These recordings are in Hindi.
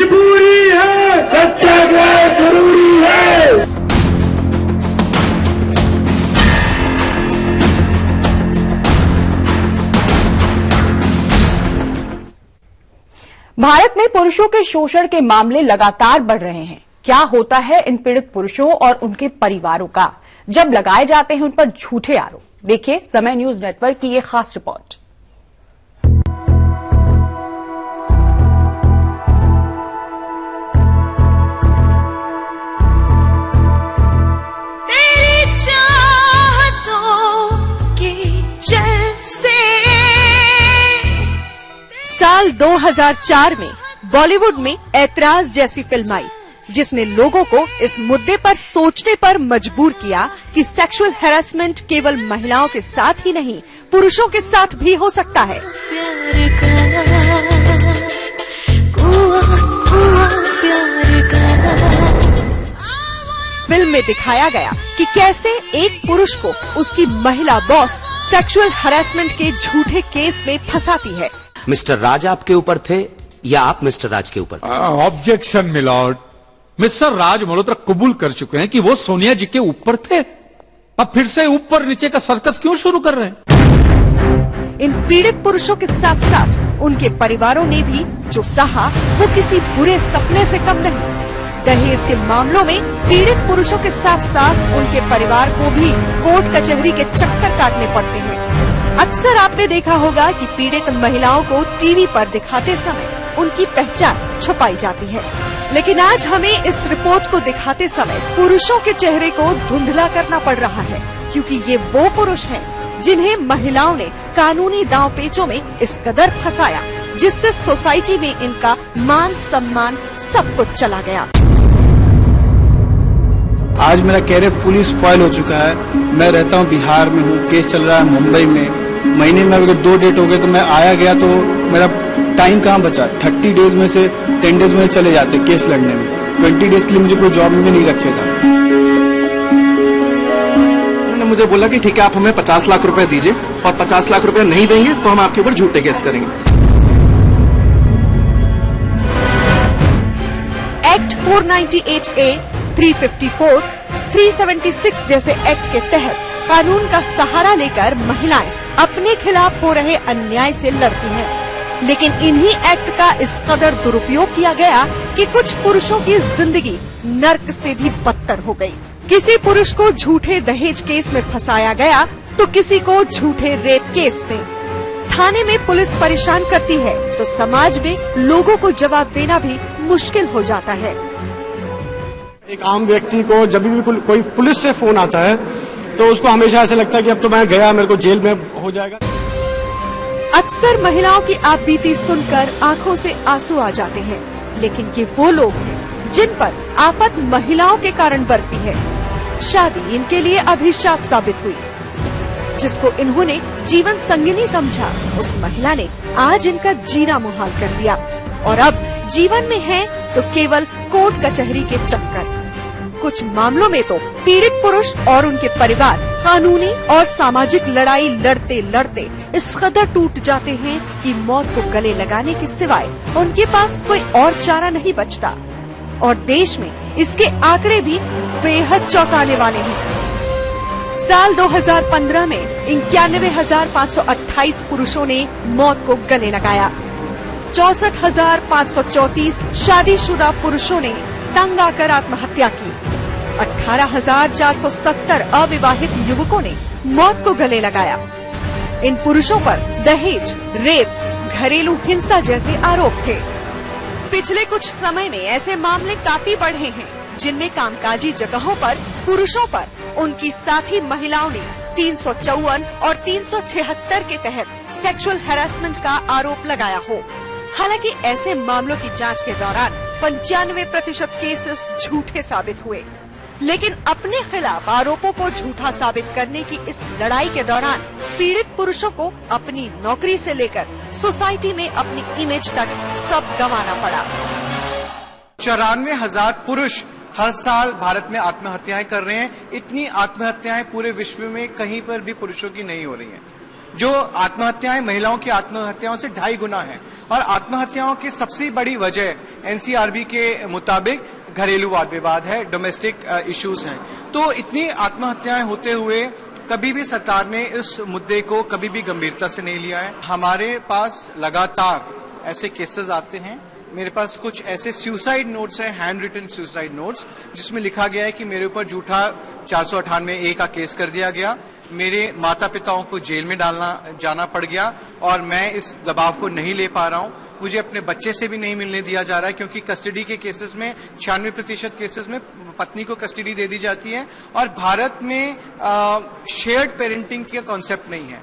मजबूरी है, सत्याग्रह जरूरी है। भारत में पुरुषों के शोषण के मामले लगातार बढ़ रहे हैं। क्या होता है इन पीड़ित पुरुषों और उनके परिवारों का जब लगाए जाते हैं उन पर झूठे आरोप? देखिए समय न्यूज नेटवर्क की ये खास रिपोर्ट। साल 2004 में बॉलीवुड में ऐतराज जैसी फिल्म आई, जिसने लोगों को इस मुद्दे पर सोचने पर मजबूर किया कि सेक्सुअल हैरेसमेंट केवल महिलाओं के साथ ही नहीं, पुरुषों के साथ भी हो सकता है। फिल्म में दिखाया गया कि कैसे एक पुरुष को उसकी महिला बॉस सेक्सुअल हैरेसमेंट के झूठे केस में फंसाती है। मिस्टर राज आपके ऊपर थे या आप मिस्टर राज के ऊपर? ऑब्जेक्शन मिलॉर्ड, मिस्टर राज मल्होत्रा कबूल कर चुके हैं कि वो सोनिया जी के ऊपर थे। अब फिर से ऊपर नीचे का सर्कस क्यों शुरू कर रहे हैं? इन पीड़ित पुरुषों के साथ साथ उनके परिवारों ने भी जो सहा वो किसी बुरे सपने से कम नहीं। दहेज के मामलों में पीड़ित पुरुषों के साथ साथ उनके परिवार को भी कोर्ट कचहरी के चक्कर काटने पड़ते हैं। अक्सर आपने देखा होगा कि पीड़ित महिलाओं को टीवी पर दिखाते समय उनकी पहचान छुपाई जाती है, लेकिन आज हमें इस रिपोर्ट को दिखाते समय पुरुषों के चेहरे को धुंधला करना पड़ रहा है, क्योंकि ये वो पुरुष हैं जिन्हें महिलाओं ने कानूनी दांवपेचों में इस कदर फंसाया, जिससे सोसाइटी में इनका मान सम्मान सब कुछ चला गया। आज मेरा कैरियर फुली स्पॉइल हो चुका है। मैं रहता हूँ बिहार में हूँ, केस चल रहा है मुंबई में। महीने में अगर 2 डेट हो गए तो मैं आया गया तो मेरा टाइम कहाँ बचा? 30 डेज में से 10 डेज में चले जाते केस लड़ने में। 20 डेज के लिए मुझे कोई जॉब में नहीं रखेगा। उन्होंने मुझे बोला कि ठीक है, आप हमें 50 लाख रुपए दीजिए, और 50 लाख रुपए नहीं देंगे तो हम आपके ऊपर झूठे केस करेंगे। एक्ट 498A, 354, 376 जैसे एक्ट के तहत कानून का सहारा लेकर महिलाएं अपने खिलाफ हो रहे अन्याय से लड़ती हैं। लेकिन इन्हीं एक्ट का इस कदर दुरुपयोग किया गया कि कुछ पुरुषों की जिंदगी नर्क से भी बदतर हो गई। किसी पुरुष को झूठे दहेज केस में फंसाया गया तो किसी को झूठे रेप केस में। थाने में पुलिस परेशान करती है तो समाज में लोगों को जवाब देना भी मुश्किल हो जाता है। एक आम व्यक्ति को जब भी कोई पुलिस से फोन आता है तो उसको हमेशा ऐसा लगता है कि अब तो मैं गया, मेरे को जेल में हो जाएगा। अक्सर महिलाओं की आपबीती सुनकर आंखों से आंसू आ जाते हैं, लेकिन ये वो लोग हैं जिन पर आफत महिलाओं के कारण बरती है। शादी इनके लिए अभिशाप साबित हुई। जिसको इन्होंने जीवन संगिनी समझा, उस महिला ने आज इनका जीना मुहाल कर दिया और अब जीवन में है तो केवल कोर्ट कचहरी के चक्कर। कुछ मामलों में तो पीड़ित पुरुष और उनके परिवार कानूनी और सामाजिक लड़ाई लड़ते लड़ते इस कदर टूट जाते हैं कि मौत को गले लगाने के सिवाय उनके पास कोई और चारा नहीं बचता। और देश में इसके आंकड़े भी बेहद चौंकाने वाले हैं। साल 2015 में 91,528 पुरुषों ने मौत को गले लगाया। 64,534 शादीशुदा पुरुषों ने तंग आकर आत्महत्या की। 18,470 अविवाहित युवकों ने मौत को गले लगाया। इन पुरुषों पर दहेज, रेप, घरेलू हिंसा जैसे आरोप थे। पिछले कुछ समय में ऐसे मामले काफी बढ़े हैं जिनमें कामकाजी जगहों पर पुरुषों पर उनकी साथी महिलाओं ने 354 और 376 के तहत सेक्सुअल हैरेसमेंट का आरोप लगाया हो। हालांकि ऐसे मामलों की जांच के दौरान 95% केसेस झूठे साबित हुए, लेकिन अपने खिलाफ आरोपों को झूठा साबित करने की इस लड़ाई के दौरान पीड़ित पुरुषों को अपनी नौकरी से लेकर सोसाइटी में अपनी इमेज तक सब गंवाना पड़ा। 94,000 पुरुष हर साल भारत में आत्महत्याएं कर रहे हैं। इतनी आत्महत्याएं पूरे विश्व में कहीं पर भी पुरुषों की नहीं हो रही हैं। जो आत्महत्याएं महिलाओं की आत्महत्याओं से 2.5 गुना है। और आत्महत्याओं की सबसे बड़ी वजह एनसीआरबी के मुताबिक घरेलू वाद विवाद है, डोमेस्टिक इश्यूज हैं। तो इतनी आत्महत्याएं होते हुए कभी भी सरकार ने इस मुद्दे को कभी भी गंभीरता से नहीं लिया है। हमारे पास लगातार ऐसे केसेस आते हैं। मेरे पास कुछ ऐसे सुसाइड नोट्स हैं, हैंड रिटन सुसाइड नोट्स, जिसमें लिखा गया है कि मेरे ऊपर झूठा 498A का केस कर दिया गया, मेरे माता पिताओं को जेल में जाना पड़ गया और मैं इस दबाव को नहीं ले पा रहा हूं। मुझे अपने बच्चे से भी नहीं मिलने दिया जा रहा है, क्योंकि कस्टडी के केसेस में 96% केसेस में पत्नी को कस्टडी दे दी जाती है और भारत में शेयर्ड पेरेंटिंग का कॉन्सेप्ट नहीं है।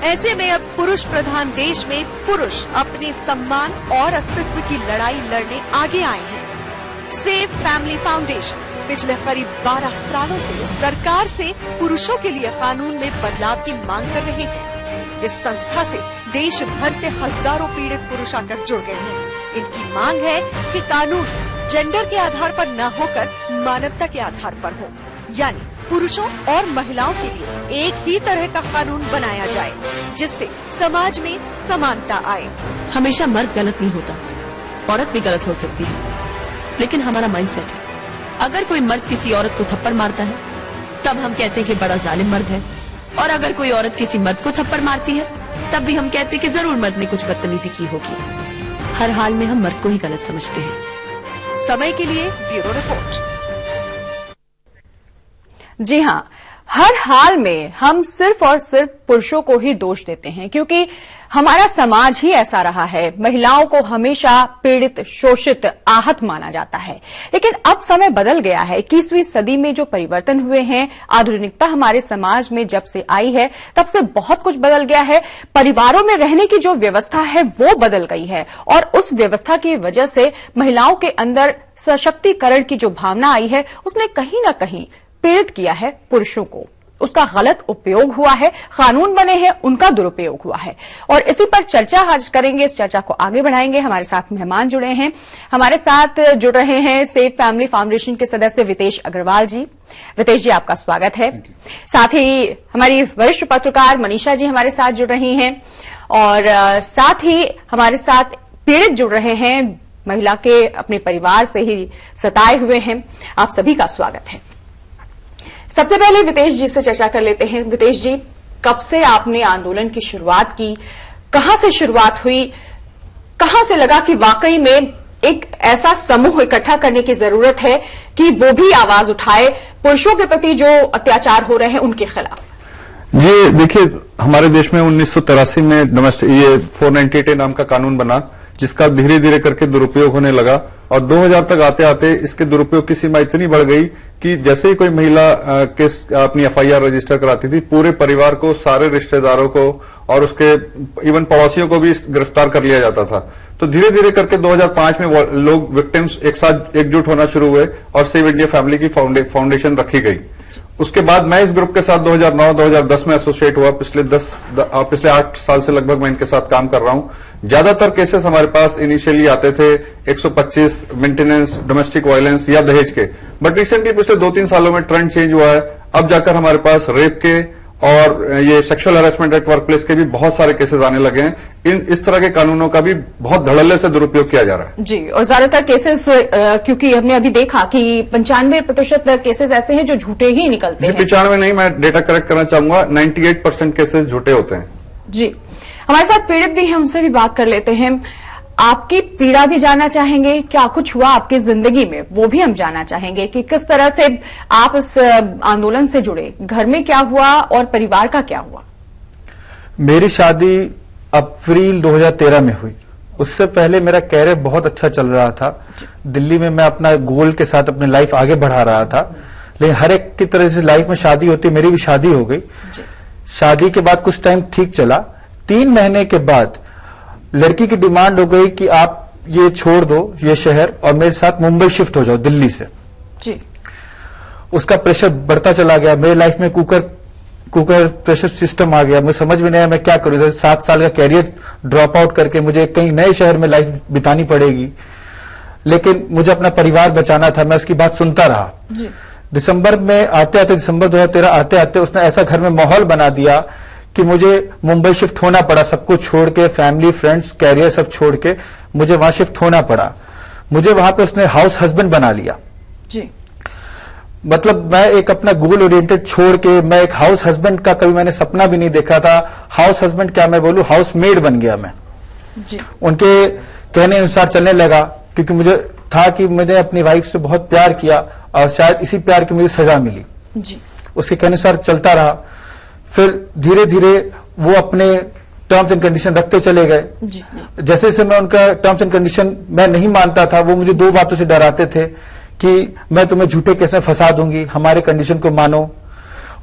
ऐसे में अब पुरुष प्रधान देश में पुरुष अपने सम्मान और अस्तित्व की लड़ाई लड़ने आगे आए हैं। सेव फैमिली फाउंडेशन पिछले करीब 12 सालों से सरकार से पुरुषों के लिए कानून में बदलाव की मांग कर रही है। इस संस्था से देश भर से हजारों पीड़ित पुरुष आकर जुड़ गए हैं। इनकी मांग है कि कानून जेंडर के आधार पर न होकर मानवता के आधार पर हो, यानी पुरुषों और महिलाओं के लिए एक ही तरह का कानून बनाया जाए, जिससे समाज में समानता आए। हमेशा मर्द गलत नहीं होता, औरत भी गलत हो सकती है, लेकिन हमारा माइंडसेट है। अगर कोई मर्द किसी औरत को थप्पड़ मारता है तब हम कहते हैं कि बड़ा जालिम मर्द है, और अगर कोई औरत किसी मर्द को थप्पड़ मारती है तब भी हम कहते हैं कि जरूर मर्द ने कुछ बदतमीजी की होगी। हर हाल में हम मर्द को ही गलत समझते हैं। समय के लिए ब्यूरो रिपोर्ट। जी हां, हर हाल में हम सिर्फ और सिर्फ पुरुषों को ही दोष देते हैं, क्योंकि हमारा समाज ही ऐसा रहा है। महिलाओं को हमेशा पीड़ित, शोषित, आहत माना जाता है। लेकिन अब समय बदल गया है। 21वीं सदी में जो परिवर्तन हुए हैं, आधुनिकता हमारे समाज में जब से आई है तब से बहुत कुछ बदल गया है। परिवारों में रहने की जो व्यवस्था है वो बदल गई है, और उस व्यवस्था की वजह से महिलाओं के अंदर सशक्तिकरण की जो भावना आई है उसने कहीं न कहीं पीड़ित किया है पुरुषों को। उसका गलत उपयोग हुआ है, कानून बने हैं उनका दुरुपयोग हुआ है, और इसी पर चर्चा आज करेंगे। इस चर्चा को आगे बढ़ाएंगे। हमारे साथ मेहमान जुड़े हैं। हमारे साथ जुड़ रहे हैं सेव फैमिली फाउंडेशन के सदस्य वितेश अग्रवाल जी। वितेश जी, आपका स्वागत है। साथ ही हमारी वरिष्ठ पत्रकार मनीषा जी हमारे साथ जुड़ रही हैं, और साथ ही हमारे साथ पीड़ित जुड़ रहे हैं, महिला के अपने परिवार से ही सताए हुए हैं। आप सभी का स्वागत है। सबसे पहले वितेश जी से चर्चा कर लेते हैं। वितेश जी, कब से आपने आंदोलन की शुरुआत की, कहां से शुरुआत हुई, कहां से लगा कि वाकई में एक ऐसा समूह इकट्ठा करने की जरूरत है कि वो भी आवाज उठाए पुरुषों के प्रति जो अत्याचार हो रहे हैं उनके खिलाफ? ये देखिए, हमारे देश में 1983 में डोमेस्टिक ये 498A नाम का कानून बना, जिसका धीरे धीरे करके दुरुपयोग होने लगा, और 2000 तक आते आते इसके दुरुपयोग की सीमा इतनी बढ़ गई कि जैसे ही कोई महिला केस अपनी FIR रजिस्टर कराती थी, पूरे परिवार को, सारे रिश्तेदारों को और उसके इवन पड़ोसियों को भी गिरफ्तार कर लिया जाता था। तो धीरे धीरे करके 2005 में लोग विक्टिम्स एक साथ एकजुट होना शुरू हुए और सेव इंडिया फैमिली की फाउंडेशन रखी गई। उसके बाद मैं इस ग्रुप के साथ 2009-2010 में एसोसिएट हुआ। पिछले 8 साल से लगभग मैं इनके साथ काम कर रहा हूं। ज्यादातर केसेस हमारे पास इनिशियली आते थे 125 मेंटेनेंस, डोमेस्टिक वायलेंस या दहेज के, बट रिसेंटली पिछले 2-3 सालों में ट्रेंड चेंज हुआ है। अब जाकर हमारे पास रेप के और ये sexual harassment at work place के भी बहुत सारे केसेस आने लगे हैं। इस तरह के कानूनों का भी बहुत धड़ल्ले से दुरुपयोग किया जा रहा है। जी, और ज्यादातर केसेस क्योंकि हमने अभी देखा कि 95% केसेस ऐसे हैं जो झूठे ही निकलते हैं। 95 नहीं, मैं डेटा करेक्ट करना चाहूंगा, 98% केसेस झूठे होते हैं। जी, हमारे साथ पीड़ित भी हैं, उनसे भी बात कर लेते हैं। आपकी पीड़ा भी जानना चाहेंगे, क्या कुछ हुआ आपकी जिंदगी में वो भी हम जानना चाहेंगे कि किस तरह से आप इस आंदोलन से जुड़े, घर में क्या हुआ और परिवार का क्या हुआ? मेरी शादी अप्रैल 2013 में हुई। उससे पहले मेरा कैरियर बहुत अच्छा चल रहा था। दिल्ली में मैं अपना गोल के साथ अपनी लाइफ आगे बढ़ा रहा था, लेकिन हर एक की तरह से लाइफ में शादी होती है, मेरी भी शादी हो गई। शादी के बाद कुछ टाइम ठीक चला। 3 महीने के बाद लड़की की डिमांड हो गई कि आप ये छोड़ दो ये शहर और मेरे साथ मुंबई शिफ्ट हो जाओ दिल्ली से। जी। उसका प्रेशर बढ़ता चला गया। मेरी लाइफ में कुकर प्रेशर सिस्टम आ गया। मुझे समझ में नहीं आया मैं क्या करूं। 7 साल का कैरियर ड्रॉप आउट करके मुझे कहीं नए शहर में लाइफ बितानी पड़ेगी, लेकिन मुझे अपना परिवार बचाना था। मैं उसकी बात सुनता रहा। दिसंबर में दिसंबर 2013 आते आते उसने ऐसा घर में माहौल बना दिया कि मुझे मुंबई शिफ्ट होना पड़ा, सब कुछ छोड़ के, फैमिली, फ्रेंड्स, कैरियर सब छोड़ के मुझे वहां शिफ्ट होना पड़ा। मुझे वहां पे उसने हाउस हस्बैंड बना लिया जी। मतलब मैं एक अपना गोल ओरिएंटेड छोड़ के, मैं एक हाउस हस्बैंड का कभी मैंने सपना भी नहीं देखा था। हाउस हस्बैंड क्या मैं बोलूं, हाउस मेड बन गया मैं जी। उनके कहने अनुसार चलने लगा, क्योंकि मुझे था कि मैंने अपनी वाइफ से बहुत प्यार किया और शायद इसी प्यार की मुझे सजा मिली जी। उसके कहने अनुसार चलता रहा। फिर धीरे धीरे वो अपने टर्म्स एंड कंडीशन रखते चले गए। जी। जैसे जैसे मैं उनका टर्म्स एंड कंडीशन मैं नहीं मानता था, वो मुझे दो बातों से डराते थे कि मैं तुम्हें झूठे कैसे फंसा दूंगी, हमारे कंडीशन को मानो।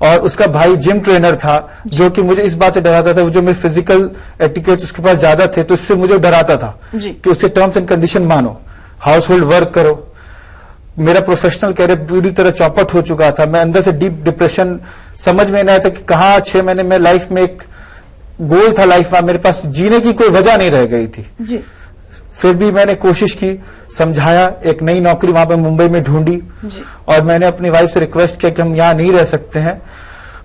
और उसका भाई जिम ट्रेनर था जो कि मुझे इस बात से डराता था, जो मेरे फिजिकल एटिकेट उसके पास ज्यादा थे, तो इससे मुझे डराता था कि उससे टर्म्स एंड कंडीशन मानो, हाउस होल्ड वर्क करो। मेरा प्रोफेशनल कैरियर पूरी तरह चौपट हो चुका था। मैं अंदर से डीप डिप्रेशन, समझ में नहीं आया था कि कहाँ 6 महीने में लाइफ में एक गोल था, लाइफ में मेरे पास जीने की कोई वजह नहीं रह गई थी जी। फिर भी मैंने कोशिश की, समझाया, एक नई नौकरी वहां पे मुंबई में ढूंढी और मैंने अपनी वाइफ से रिक्वेस्ट किया कि हम यहाँ नहीं रह सकते हैं,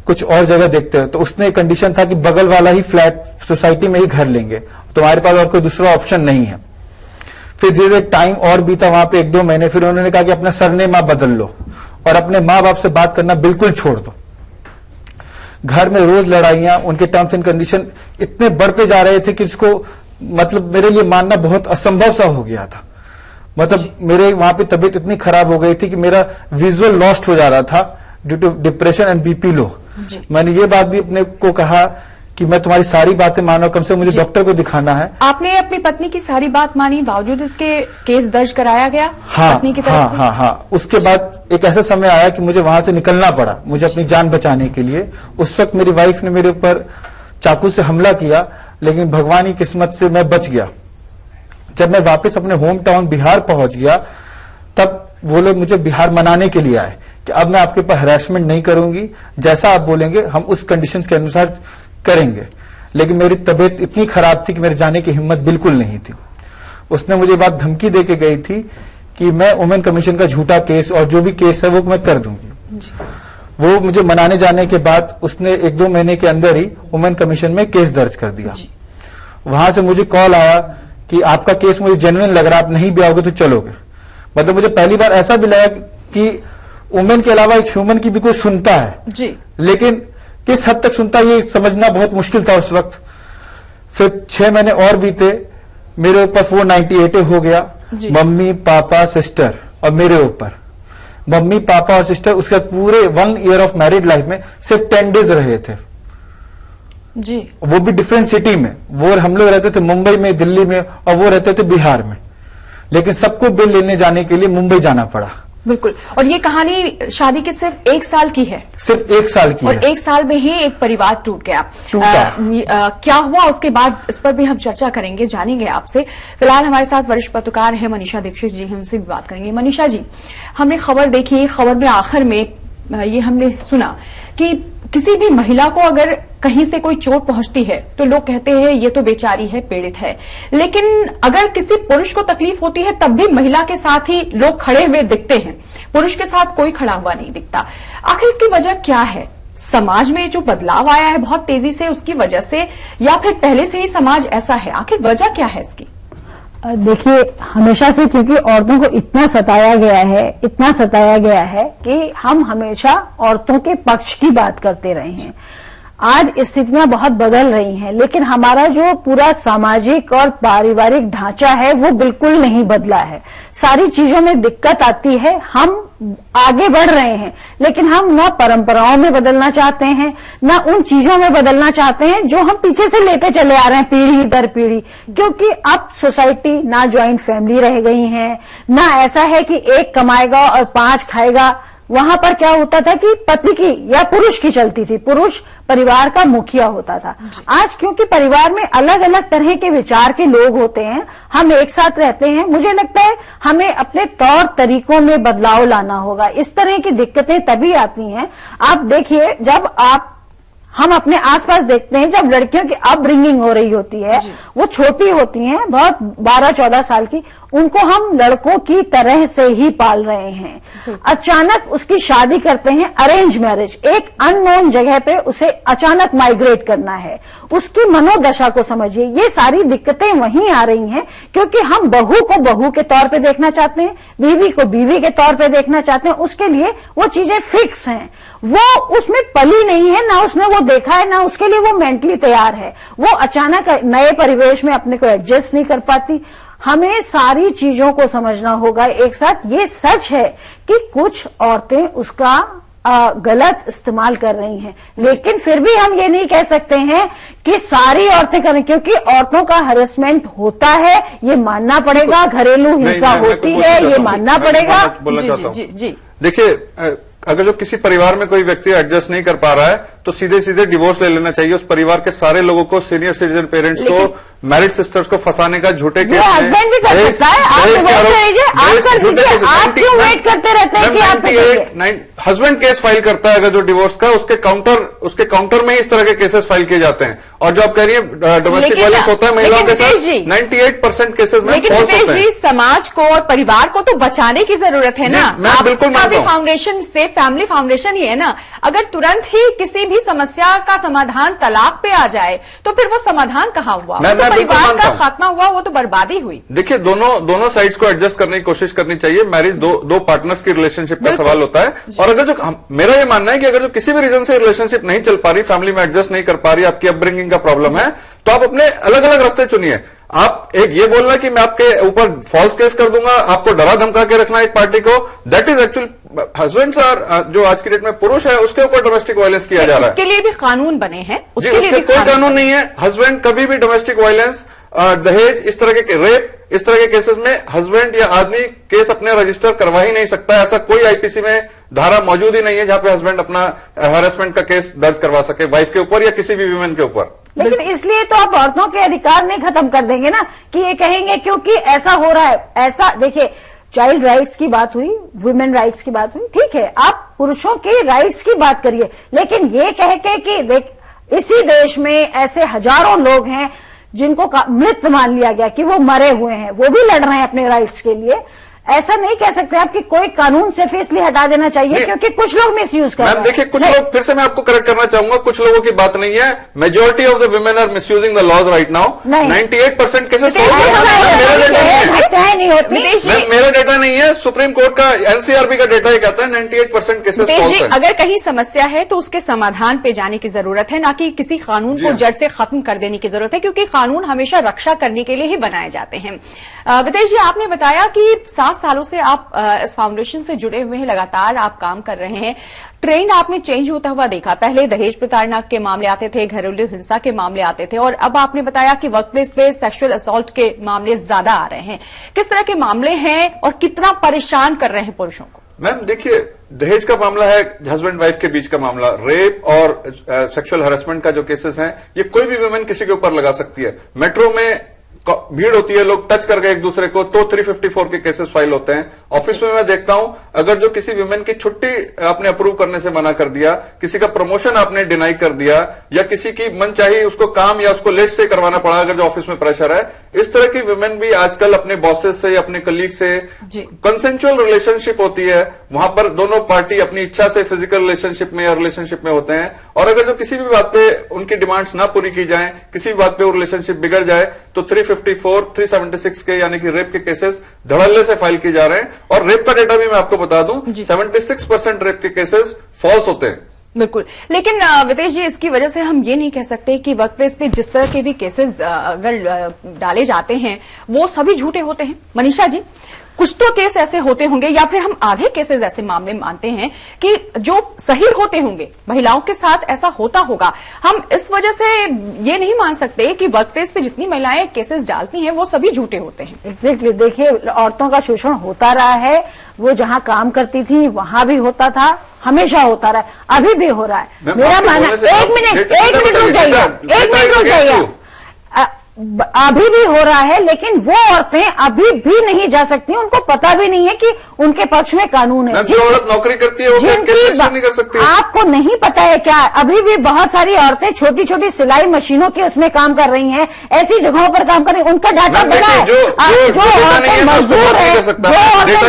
कुछ और जगह देखते हैं। तो उसने एक कंडीशन था कि बगल वाला ही फ्लैट सोसाइटी में ही घर लेंगे, तुम्हारे पास और कोई दूसरा ऑप्शन नहीं है। फिर धीरे धीरे टाइम और बीता वहां पे 1-2 महीने, फिर उन्होंने कहा कि अपना सरनेम आप बदल लो और अपने माँ बाप से बात करना बिल्कुल छोड़ दो। घर में रोज लड़ाइयां, उनके टर्म्स एंड कंडीशन इतने बढ़ते जा रहे थे कि इसको मतलब मेरे लिए मानना बहुत असंभव सा हो गया था। मतलब मेरे वहां पे तबीयत इतनी खराब हो गई थी कि मेरा विजुअल लॉस्ट हो जा रहा था due to depression and BP low. मैंने ये बात भी अपने को कहा कि मैं तुम्हारी सारी बातें मानो, कम से कम मुझे डॉक्टर को दिखाना है। आपने अपनी पत्नी की सारी बात मानी, बावजूद इसके केस दर्ज कराया गया हाँ, पत्नी की तरफ से? हाँ। उसके बाद एक ऐसा समय आया कि मुझे वहां से निकलना पड़ा, मुझे अपनी जान बचाने के लिए। उस वक्त मेरी वाइफ ने मेरे ऊपर चाकू से हमला किया, लेकिन भगवान की किस्मत से मैं बच गया। जब मैं वापस अपने होम टाउन बिहार पहुंच गया, तब वो लोग मुझे बिहार मनाने के लिए आए कि अब मैं आपके ऊपर हरासमेंट नहीं करूंगी, जैसा आप बोलेंगे हम उस कंडीशंस के अनुसार करेंगे। लेकिन मेरी तबीयत इतनी खराब थी कि मेरे जाने की हिम्मत बिल्कुल नहीं थी। उसने मुझे बात धमकी दे के गई थी कि मैं वुमेन कमीशन का झूठा केस और जो भी केस है वो मैं कर दूंगी। वो मुझे मनाने जाने के बाद उसने 1-2 महीने के अंदर ही वुमेन कमीशन में केस दर्ज कर दिया। वहां से मुझे कॉल आया कि आपका केस मुझे जेन्युइन लग रहा है, आप नहीं भी आओगे तो चलोगे। मतलब मुझे पहली बार ऐसा भी लगा कि वुमेन के अलावा एक ह्यूमन की भी कोई सुनता है जी। लेकिन किस हद तक सुनता ये समझना बहुत मुश्किल था उस वक्त। फिर 6 महीने और बीते, मेरे ऊपर 498 हो गया, मम्मी पापा सिस्टर और मेरे ऊपर। मम्मी पापा और सिस्टर उसके पूरे 1 ईयर ऑफ मैरिड लाइफ में सिर्फ 10 डेज रहे थे जी। वो भी डिफरेंट सिटी में। वो हम लोग रहते थे मुंबई में, दिल्ली में, और वो रहते थे बिहार में। लेकिन सबको बिल लेने जाने के लिए मुंबई जाना पड़ा। बिल्कुल। और ये कहानी शादी के सिर्फ 1 साल की है, सिर्फ 1 साल की और है। 1 साल में ही एक परिवार टूट गया। क्या हुआ उसके बाद, इस पर भी हम चर्चा करेंगे, जानेंगे आपसे। फिलहाल हमारे साथ वरिष्ठ पत्रकार हैं मनीषा दीक्षित जी, हमसे भी बात करेंगे। मनीषा जी, हमने खबर देखी, खबर में आखिर में ये हमने सुना कि किसी भी महिला को अगर कहीं से कोई चोट पहुंचती है तो लोग कहते हैं ये तो बेचारी है, पीड़ित है। लेकिन अगर किसी पुरुष को तकलीफ होती है तब भी महिला के साथ ही लोग खड़े हुए दिखते हैं, पुरुष के साथ कोई खड़ा हुआ नहीं दिखता। आखिर इसकी वजह क्या है? समाज में जो बदलाव आया है बहुत तेजी से, उसकी वजह से, या फिर पहले से ही समाज ऐसा है? आखिर वजह क्या है इसकी? देखिए, हमेशा से क्योंकि औरतों को इतना सताया गया है कि हम हमेशा औरतों के पक्ष की बात करते रहे हैं। आज स्थितियां बहुत बदल रही हैं, लेकिन हमारा जो पूरा सामाजिक और पारिवारिक ढांचा है वो बिल्कुल नहीं बदला है। सारी चीजों में दिक्कत आती है। हम आगे बढ़ रहे हैं, लेकिन हम ना परंपराओं में बदलना चाहते हैं, ना उन चीजों में बदलना चाहते हैं जो हम पीछे से लेते चले आ रहे हैं पीढ़ी दर पीढ़ी। क्योंकि अब सोसाइटी ना ज्वाइंट फैमिली रह गई है, ना ऐसा है कि एक कमाएगा और 5 खाएगा। वहां पर क्या होता था कि पति की या पुरुष की चलती थी, पुरुष परिवार का मुखिया होता था। आज क्योंकि परिवार में अलग अलग तरह के विचार के लोग होते हैं, हम एक साथ रहते हैं, मुझे लगता है हमें अपने तौर तरीकों में बदलाव लाना होगा। इस तरह की दिक्कतें तभी आती हैं। आप देखिए, जब आप हम अपने आसपास देखते हैं, जब लड़कियों की अपब्रिंगिंग हो रही होती है, वो छोटी होती हैं, बहुत 12-14 साल की, उनको हम लड़कों की तरह से ही पाल रहे हैं। अचानक उसकी शादी करते हैं, अरेंज मैरिज, एक अननोन जगह पे उसे अचानक माइग्रेट करना है, उसकी मनोदशा को समझिए। ये सारी दिक्कतें वहीं आ रही हैं क्योंकि हम बहू को बहू के तौर पे देखना चाहते हैं, बीवी को बीवी के तौर पे देखना चाहते हैं। उसके लिए वो चीजें फिक्स हैं, वो उसमें पली नहीं है, ना उसने वो देखा है, ना उसके लिए वो मेंटली तैयार है। वो अचानक नए परिवेश में अपने को एडजस्ट नहीं कर पाती। हमें सारी चीजों को समझना होगा एक साथ। ये सच है कि कुछ औरतें उसका गलत इस्तेमाल कर रही हैं, लेकिन फिर भी हम ये नहीं कह सकते हैं कि सारी औरतें करें, क्योंकि औरतों का हरेसमेंट होता है, ये मानना पड़ेगा। घरेलू हिंसा होती है, ये मानना पड़ेगा। जी देखिए, अगर जो किसी परिवार में कोई व्यक्ति एडजस्ट नहीं कर पा रहा है तो सीधे सीधे डिवोर्स ले लेना चाहिए। उस परिवार के सारे लोगों को, सीनियर सिटीजन पेरेंट्स को, मैरिड सिस्टर्स को फंसाने का झूठे केस में, हस्बैंड भी कर सकता है। आप कर दीजिए, आप क्यों वेट करते रहते हैं कि आप हस्बैंड केस फाइल करता है अगर जो डिवोर्स का, उसके काउंटर में ही इस तरह के केसेस फाइल किए जाते हैं। और जो आप कह रही है डोमेस्टिक वायलेंस होता है महिलाओं के साथ, 98% केसेस में फॉल्स होते हैं। समाज को और परिवार को तो बचाने की जरूरत है ना। मैं बिल्कुल मानता हूं। फाउंडेशन से फैमिली फाउंडेशन ही है ना। अगर तुरंत ही किसी भी समस्या का समाधान तलाक पे आ जाए तो फिर वो समाधान कहाँ हुआ? तो परिवार का खात्मा हुआ, वो तो बर्बादी हुई। देखिए, दोनों साइड्स को एडजस्ट करने की कोशिश करनी चाहिए। मैरिज दो पार्टनर्स की रिलेशनशिप का सवाल होता है। और अगर जो मेरा ये मानना है कि अगर जो किसी भी रीजन से रिलेशनशिप नहीं चल पा रही, फैमिली में एडजस्ट नहीं कर पा रही, आपकी अपब्रिंगिंग का प्रॉब्लम है, तो आप अपने अलग अलग रास्ते चुनिए। आप एक ये बोलना कि मैं आपके ऊपर फॉल्स केस कर दूंगा, आपको डरा धमका के रखना एक पार्टी को, that is actual husband are, जो आज की डेट में पुरुष है उसके ऊपर डोमेस्टिक वायलेंस किया जा रहा है। उसके लिए भी कानून बने हैं, उसके कोई कानून नहीं है। हस्बैंड कभी भी डोमेस्टिक वायलेंस, दहेज, इस तरह के रेप, इस तरह के केसेस में हस्बैंड या आदमी केस अपने रजिस्टर करवा ही नहीं सकता। ऐसा कोई आईपीसी में धारा मौजूद ही नहीं है जहां पे हस्बैंड अपना हैरेसमेंट का केस दर्ज करवा सके वाइफ के ऊपर या किसी भी वुमेन के ऊपर। लेकिन इसलिए तो आप औरतों के अधिकार नहीं खत्म कर देंगे ना, कि ये कहेंगे क्योंकि ऐसा हो रहा है। ऐसा देखिए, चाइल्ड राइट्स की बात हुई, वुमेन राइट्स की बात हुई, ठीक है, आप पुरुषों के राइट्स की बात करिए, लेकिन ये कह के कि देख इसी देश में ऐसे हजारों लोग हैं जिनको मृत मान लिया गया कि वो मरे हुए हैं, वो भी लड़ रहे हैं अपने राइट्स के लिए। ऐसा नहीं कह सकते आप कि कोई कानून से इसलिए हटा देना चाहिए क्योंकि कुछ लोग मिसयूज कर रहे हैं। देखिए, कुछ लोग, फिर से मैं आपको करेक्ट करना चाहूंगा, कुछ लोगों की बात नहीं है। Majority of the women are misusing the laws right now. 98% cases मेरा डेटा नहीं है, सुप्रीम कोर्ट का, एनसीआरबी का डेटा ही कहता है 98% केसेस फॉल्स है। अगर कहीं समस्या है तो उसके समाधान पे जाने की जरूरत है, ना कि किसी कानून को जड़ से खत्म कर देने की जरूरत है, क्योंकि कानून हमेशा रक्षा करने के लिए ही बनाए जाते हैं। विदेश जी, आपने बताया कि 7 सालों से आप इस फाउंडेशन से जुड़े हुए हैं, लगातार आप काम कर रहे हैं। ट्रेंड आपने चेंज होता हुआ देखा। पहले दहेज प्रताड़ना के मामले आते थे, घरेलू हिंसा के मामले आते थे, और अब आपने बताया कि वर्कप्लेस पे सेक्सुअल असॉल्ट के मामले ज्यादा आ रहे हैं। किस तरह के मामले हैं और कितना परेशान कर रहे हैं पुरुषों को? मैम देखिए, दहेज का मामला है, हस्बैंड वाइफ के बीच का मामला, रेप और सेक्सुअल हैरेसमेंट का जो केसेस हैं, ये कोई भी वुमेन किसी के ऊपर लगा सकती है। मेट्रो में भीड़ होती है, लोग टच कर गए एक दूसरे को तो 354 के केसेस फाइल होते हैं। ऑफिस में मैं देखता हूं, अगर जो किसी वुमेन की छुट्टी आपने अप्रूव करने से मना कर दिया, किसी का प्रमोशन आपने डिनाई कर दिया, या किसी की मनचाही उसको काम या उसको लेट से करवाना पड़ा, अगर जो ऑफिस में प्रेशर है, इस तरह की वुमेन भी आजकल अपने बॉसेस से, अपने कलीग से कंसेंचुअल रिलेशनशिप होती है, वहां पर दोनों पार्टी अपनी इच्छा से फिजिकल रिलेशनशिप में या रिलेशनशिप में होते हैं। और अगर जो किसी भी बात पे उनकी डिमांड्स ना पूरी की जाए, किसी भी बात पे वो रिलेशनशिप बिगड़ जाए, तो 354, 376 के यानी कि रेप के केसेस धड़ल्ले से फाइल किए जा रहे हैं। और रेप का डेटा भी मैं आपको बता दूं, 76% रेप के केसेस फॉल्स होते हैं। बिल्कुल, लेकिन विदेश जी, इसकी वजह से हम ये नहीं कह सकते कि वर्कप्लेस पे जिस तरह के भी केसेस अगर डाले जाते हैं वो सभी झूठे होते हैं। मनीषा जी, कुछ तो केस ऐसे होते होंगे, या फिर हम आधे केसेस ऐसे मामले मानते हैं कि जो सही होते होंगे, महिलाओं के साथ ऐसा होता होगा। हम इस वजह से ये नहीं मान सकते कि वर्कप्लेस पे जितनी महिलाएं केसेस डालती हैं वो सभी झूठे होते हैं। एग्जैक्टली, देखिए, औरतों का शोषण होता रहा है, वो जहां काम करती थी वहां भी होता था, हमेशा होता रहा है, अभी भी हो रहा है। मेरा मानना, एक मिनट रुक जाइए, अभी भी हो रहा है, लेकिन वो औरतें अभी भी नहीं जा सकती, उनको पता भी नहीं है कि उनके पक्ष में कानून है। जो औरत नौकरी करती है वो नहीं कर सकती, आपको नहीं पता है क्या? अभी भी बहुत सारी औरतें छोटी छोटी सिलाई मशीनों के उसमें काम कर रही हैं, ऐसी जगहों पर काम कर रही हैं, उनका डाटा बड़ा है। जो औरतें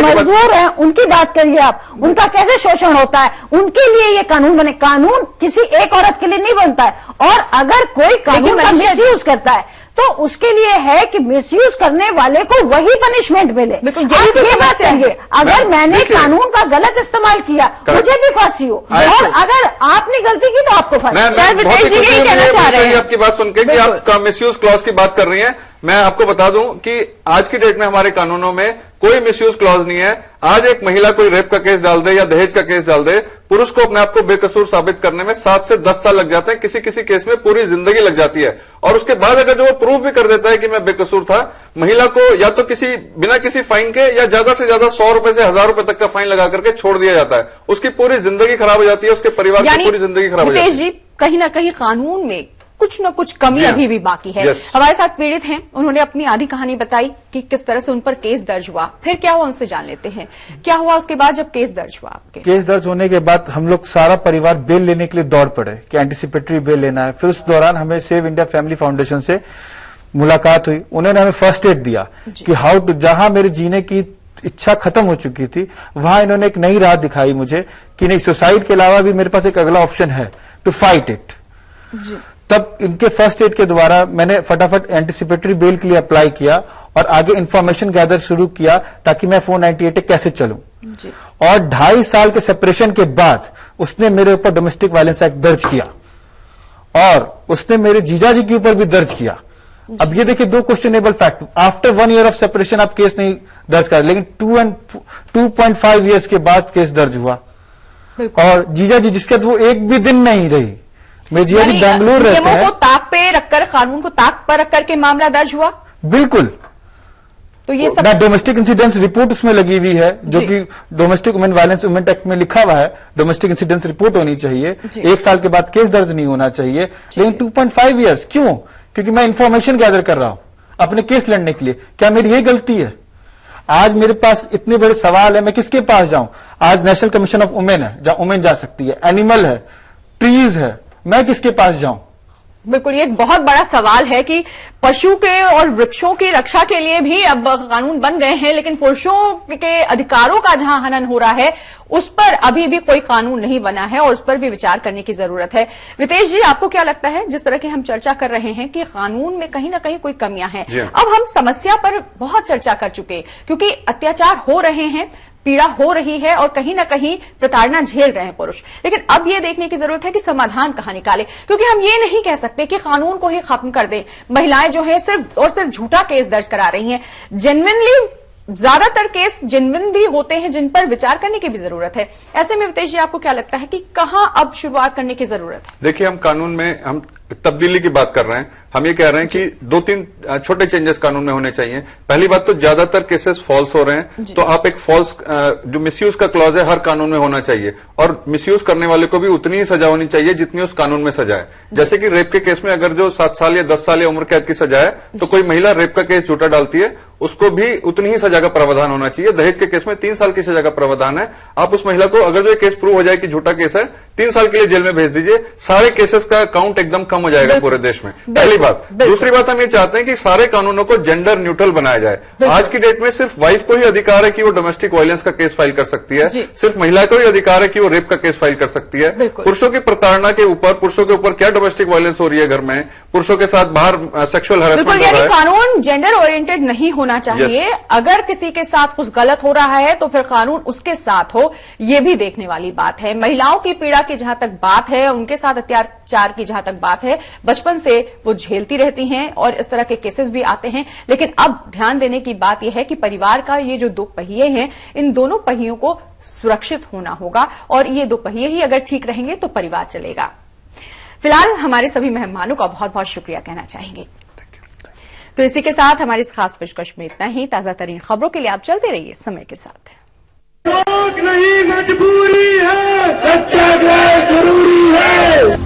मजदूर हैं उनकी बात करिए आप, उनका कैसे शोषण होता है, उनके लिए ये कानून बने। कानून किसी एक औरत के लिए नहीं बनता है, और अगर कोई कानून का मिसयूज करता है तो उसके लिए है कि मिसयूज करने वाले को वही पनिशमेंट मिले। आप ये बात करिए, अगर मैंने कानून का गलत इस्तेमाल किया मुझे भी फांसी हो, और अगर आपने गलती की तो आपको फांसी। शायद विदेश जी यही कहना चाह रहे हैं आपकी बात सुनकर कि आप मिसयूज क्लॉज की बात कर रही हैं। मैं आपको बता दूं कि आज की डेट में हमारे कानूनों में कोई मिसयूज क्लॉज नहीं है। आज एक महिला कोई रेप का केस डाल दे या दहेज का केस डाल दे, पुरुष को अपने आप को बेकसूर साबित करने में 7 से 10 साल लग जाते हैं, किसी किसी केस में पूरी जिंदगी लग जाती है। और उसके बाद अगर जो वो प्रूव भी कर देता है कि मैं बेकसूर था, महिला को या तो बिना किसी फाइन के या ज्यादा से ज्यादा 100 रुपए से 1000 रुपए तक का फाइन लगा करके छोड़ दिया जाता है। उसकी पूरी जिंदगी खराब हो जाती है, उसके परिवार की पूरी जिंदगी खराब हो जाती है। जी, कहीं ना कहीं कानून में कुछ न कुछ कमी अभी भी बाकी है। हमारे साथ पीड़ित हैं, उन्होंने अपनी आधी कहानी बताई कि किस तरह से उन पर केस दर्ज हुआ, फिर क्या हुआ उनसे जान लेते हैं। क्या हुआ उसके बाद जब केस दर्ज हुआ आपके? केस दर्ज होने के बाद हम लोग सारा परिवार बेल लेने के लिए दौड़ पड़े कि एंटीसिपेटरी बेल लेना है। फिर उस दौरान हमें सेव इंडिया फैमिली फाउंडेशन से मुलाकात हुई, उन्होंने हमें फर्स्ट एड दिया कि हाउ टू, जहां मेरे जीने की इच्छा खत्म हो चुकी थी वहां इन्होंने एक नई राह दिखाई मुझे कि नहीं, सुसाइड के अलावा भी मेरे पास एक अगला ऑप्शन है, टू फाइट इट। तब इनके फर्स्ट एड के द्वारा मैंने फटाफट एंटीसिपेटरी बेल के लिए अप्लाई किया और आगे इंफॉर्मेशन गैदर शुरू किया ताकि मैं 498 कैसे चलूं। और 2.5 साल के सेपरेशन के बाद उसने मेरे ऊपर डोमेस्टिक वायलेंस एक्ट दर्ज किया और उसने मेरे जीजाजी के ऊपर भी दर्ज किया। अब ये देखिए, 2 questionable fact. After 1 year of separation आप केस नहीं दर्ज कर, लेकिन 2.5 ईयर्स के बाद केस दर्ज हुआ। और जीजाजी जिसके बाद वो एक भी दिन नहीं रही, मेरे जीजाजी बेंगलुरु रहते हैं, को ताक पे रखकर, कानून को ताक पर रखकर के मामला दर्ज हुआ। बिल्कुल। तो ये सब डोमेस्टिक इंसिडेंट्स रिपोर्ट उसमें लगी हुई है, जो कि domestic women violence women act में लिखा हुआ है, डोमेस्टिक इंसिडेंट्स रिपोर्ट होनी चाहिए, 1 साल के बाद केस दर्ज नहीं होना चाहिए। लेकिन 2.5 ईयर्स क्यों? क्योंकि मैं इंफॉर्मेशन गैदर कर रहा हूं अपने केस लड़ने के लिए। क्या मेरी ये गलती है? आज मेरे पास इतने बड़े सवाल है, मैं किसके पास जाऊं? आज नेशनल कमीशन ऑफ वुमेन है जहां वुमेन जा सकती है, एनिमल है, ट्रीज है, मैं किसके पास जाऊं? बिल्कुल, ये एक बहुत बड़ा सवाल है कि पशु के और वृक्षों की रक्षा के लिए भी अब कानून बन गए हैं, लेकिन पुरुषों के अधिकारों का जहां हनन हो रहा है उस पर अभी भी कोई कानून नहीं बना है और उस पर भी विचार करने की जरूरत है। रितेश जी, आपको क्या लगता है, जिस तरह की हम चर्चा कर रहे हैं कि कानून में कहीं ना कहीं कोई कमियां हैं, अब हम समस्या पर बहुत चर्चा कर चुके, क्योंकि अत्याचार हो रहे हैं, पीड़ा हो रही है और कहीं ना कहीं प्रताड़ना झेल रहे हैं पुरुष, लेकिन अब ये देखने की जरूरत है कि समाधान कहां निकाले, क्योंकि हम ये नहीं कह सकते कि कानून को ही खत्म कर दे। महिलाएं जो है सिर्फ और सिर्फ झूठा केस दर्ज करा रही हैं, जेन्युइनली ज्यादातर केस जेन्युइन भी होते हैं जिन पर विचार करने की भी जरूरत है। ऐसे में रितेश जी, आपको क्या लगता है कि कहां अब शुरुआत करने की जरूरत है? देखिए, हम कानून में हम तब्दीली की बात कर रहे हैं। हम ये कह रहे हैं कि 2-3 छोटे चेंजेस कानून में होने चाहिए। पहली बात तो ज्यादातर केसेस फॉल्स हो रहे हैं, तो आप एक फॉल्स जो मिसयूज का क्लॉज है हर कानून में होना चाहिए, और मिसयूज करने वाले को भी उतनी ही सजा होनी चाहिए जितनी उस कानून में सजा है। जैसे कि रेप के केस में अगर जो 7 साल या 10 साल या उम्र कैद की सजा है, तो कोई महिला रेप का केस झूठा डालती है उसको भी उतनी ही सजा का प्रावधान होना चाहिए। दहेज के केस में 3 साल की सजा का प्रावधान है। आप उस महिला को अगर जो केस प्रूव हो जाए कि झूठा केस है, 3 साल के लिए जेल में भेज दीजिए, सारे केसेस का काउंट एकदम कम हो जाएगा पूरे देश में। पहली बात। दूसरी बात, हम ये चाहते हैं कि सारे कानूनों को जेंडर न्यूट्रल बनाया जाए। आज की डेट में सिर्फ वाइफ को ही अधिकार है कि वो डोमेस्टिक वायलेंस का केस फाइल कर सकती है, सिर्फ महिला को ही अधिकार है कि वो रेप का केस फाइल कर सकती है। पुरुषों की प्रताड़ना के ऊपर, पुरुषों के ऊपर क्या डोमेस्टिक वायलेंस हो रही है घर में, पुरुषों के साथ बाहर सेक्सुअल हैरेसमेंट हो रहा है, कानून जेंडर ओरिएंटेड नहीं होना चाहिए। अगर किसी के साथ कुछ गलत हो रहा है तो फिर कानून उसके साथ हो, यह भी देखने वाली बात है। महिलाओं की पीड़ा की जहां तक बात है, उनके साथ अत्याचार की जहां तक बात है, बचपन से वो झेलती रहती हैं और इस तरह के केसेस भी आते हैं। लेकिन अब ध्यान देने की बात यह है कि परिवार का ये जो 2 पहिए हैं, इन दोनों पहियों को सुरक्षित होना होगा, और ये 2 पहिए ही अगर ठीक रहेंगे तो परिवार चलेगा। फिलहाल हमारे सभी मेहमानों का बहुत बहुत शुक्रिया कहना चाहेंगे। तो इसी के साथ हमारी इस खास पेशकश में इतना ही। ताजा तरीन खबरों के लिए आप चलते रहिए समय के साथ। नहीं, मजबूरी है, सत्याग्रह जरूरी है।